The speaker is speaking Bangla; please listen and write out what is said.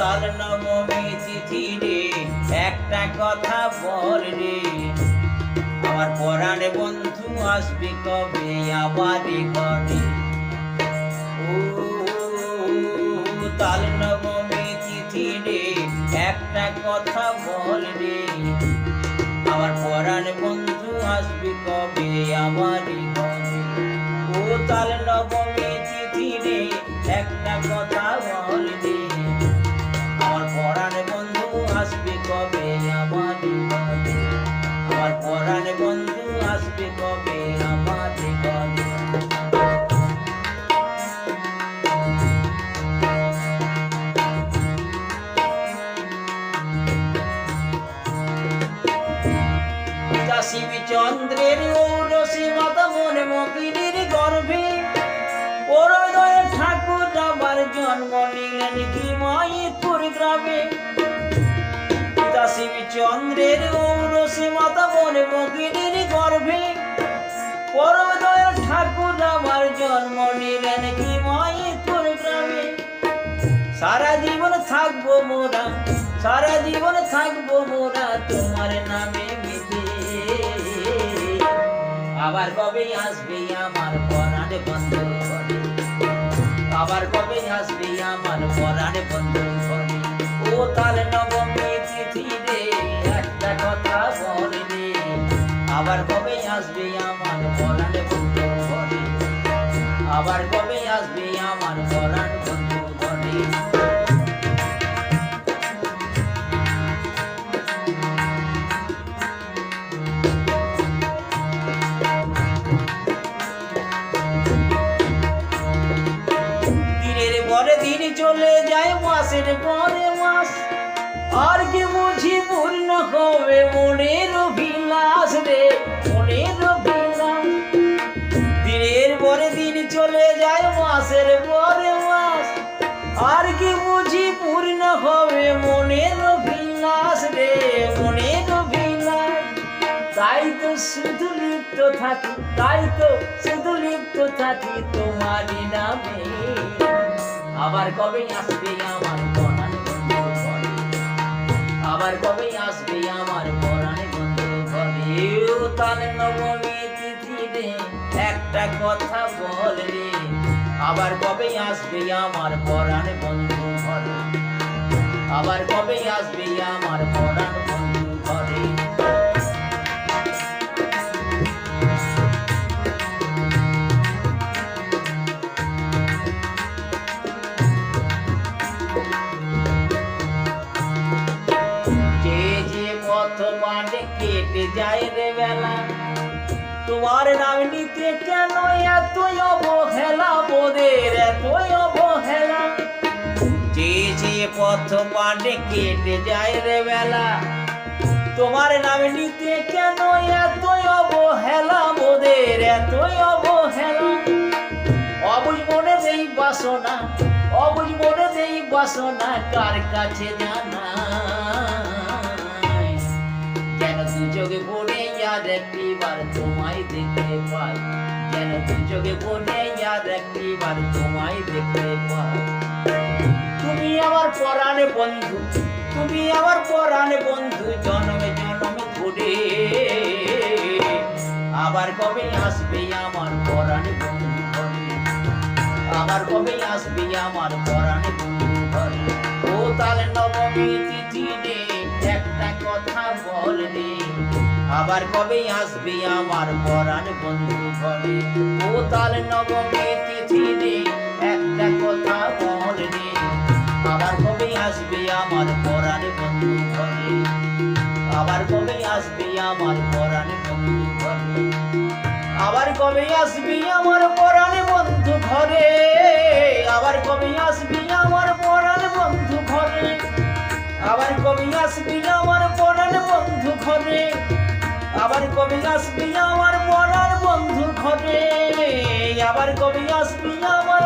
তাল নবমী তিথি রে একটা কথা বল রে, আমার পরাণে বন্ধু আসবে কবে আবার ঘরে। ও তাল নবমী তিথি রে একটা কথা বল রে, আমার পরাণে বন্ধু আসবে কবে আবার ঘরে। ও তাল নবমী তিথি রে একটা কথা বল রে, আমার পরাণে বন্ধু আসবে কবে আমার ঘরে। আমার পরাণে বন্ধু আসবে কবে আমার ঘরে। শিবচন্দ্রের ঔরসী মাতা মনে মকিনীর গর্ভে, পরদয় ঠাকুর আবার জন্ম নিলেন কি মাইপুর গ্রামে। শিবচন্দ্রের ঔরসী মাতা মনে মকিনীর গর্ভে, পরদয় ঠাকুর আবার জন্ম নিলেন কি মাইপুর গ্রামে। সারা জীবন থাকবো মোরা, সারা জীবন থাকবো মোরা তোমার নামে মেতে। আবার কবে আসবে আমার পরাণে বন্ধু ঘরে, আবার কবে আসবে আমার পরাণে বন্ধু ঘরে। ও তাল নবমী তিথি রে একটা কথা বল রে, আবার কবে আসবে আমার পরাণে বন্ধু ঘরে, আবার কবে আসবে আমার পরাণ বন্ধু ঘরে। দিন চলে যায় মাসের পরে মাস, আর কি বুঝি পূর্ণ হবে মনের অভিলাষ রে, মনের অভিলাষ। দিনের পরে দিন চলে যায় মাসের পরে মাস, আর কি বুঝি পূর্ণ হবে মনের অভিলাষ রে, মনের অভিলাষ। তাই তো শুধু লিপ্ত থাকি, তাই তো শুধু লিপ্ত থাকি তোমারই নামে। আবার কবে আসবে আমার পরাণে বন্ধু ঘরে, আবার কবে আসবে আমার পরাণে বন্ধু ঘরে। ও তাল নবমী তিথি রে একটা কথা বল রে, আবার কবে আসবে আমার পরাণে বন্ধু ঘরে, আবার কবে আসবে আমার পরাণ বন্ধু ঘরে। কেটে যায় রে বেলা, তোমার নাম নিতে কেন এতই অবহেলা বোদের, এতই অবহেলা। যে যে পথ পানে কেটে যায় রে বেলা, তোমার নাম নিতে কেন এতই অবহেলা বোদের, এতই অবহেলা। অবুঝ মনে এই বাসনা, অবুঝ মনে এই বাসনা কার কাছে জানা। চোখে পড়ে আর একটিবার তোমায় দেখতে পাই, যেন দু চোখে পড়ে আর একটিবার তোমায় দেখতে পাই। তুমি আমার পরাণে বন্ধু, তুমি আমার পরাণে বন্ধু জন্মে জন্মে ধরে। আবার কবে আসবে আমার পরাণে বন্ধু ঘরে, আবার কবে আসবে আমার পরাণে বন্ধু ঘরে। ও তাল নবমী তিথি রে একটা কথা বল রে, আবার কবে আসবে আমার পরাণ বন্ধু ঘরে। ও তাল নবমী তিথি রে একটা কথা বল রে, আবার কবে আসবে আমার পরাণ বন্ধু ঘরে, আবার কবে আসবে আমার পরাণ বন্ধু ঘরে, আবার কবে আসবে আমার পরাণ বন্ধু ঘরে, আবার কবে আসবে আমার পরাণ বন্ধু ঘরে, আবার কবে আসবে আমার পরাণ বন্ধু ঘরে, আবার কবে আসবি আমার পরাণ বন্ধু ঘরে, আবার কবে আসবি আমার